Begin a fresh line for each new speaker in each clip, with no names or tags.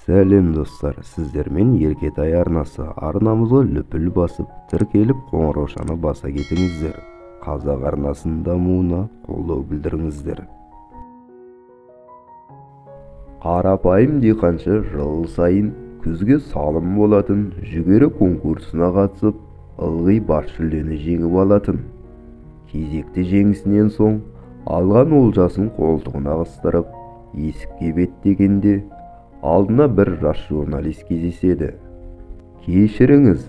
Сәлем достар, сіздермен Еркетай арнасы арнамызға лүпіл басып, тіркеліп қоңыраушаны баса кетіңіздер. Қазақ арнасының дамуына қолдау білдіріңіздер. Қарапайым диқаншы жыл сайын күзге салым болатын жүгері конкурсына қатысып, ылғи бас жүлдені жеңіп алатын. Кезекті жеңісінен соң алған олжасын қолтығына қыстырып, есікке беттегенде алдына бір жас журналист кездеседі. Кешіріңіз,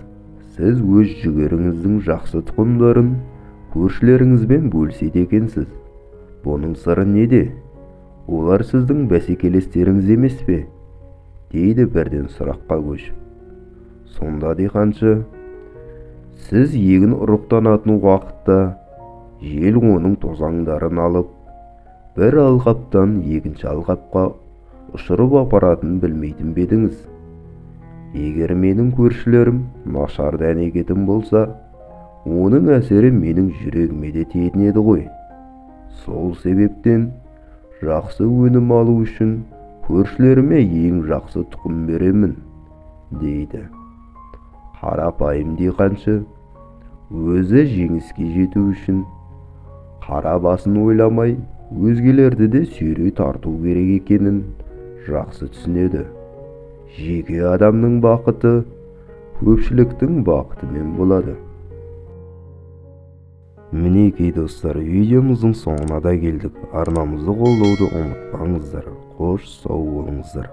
сіз өз жүгеріңіздің жақсы тұқымдарын көршілеріңізбен бөліседі екенсіз. Бұның сыры неде? Олар сіздің бәсекелестеріңіз емес пе? Дейді бірден сұраққа көшіп. Сонда диқаншы, сіз егін ұрықтанатын уақытта жел оның тозаңдарын алып, бір алқаптан екінші алқапқа ұшырып апаратын білмейтін бедіңіз. Егер менің көршілерім нашар дәнекетін болса, оның әсері менің жүрегіме де тиетін еді ғой. Сол себептен жақсы өнім алу үшін көршілеріме ең жақсы тұқым беремін, дейді. Қарапайым диқаншы өзі жеңіске жету үшін қара басын ойламай, өзгелерді де сүйрей тарту керек екенін жақсы түсінеді. Жеке адамның бақыты көпшіліктің бақытымен болады. Мінекей достар, видеомыздың соңына да келдік. Арнамызды қолдауды ұмытпаңыздар. Қош сау болыңыздар.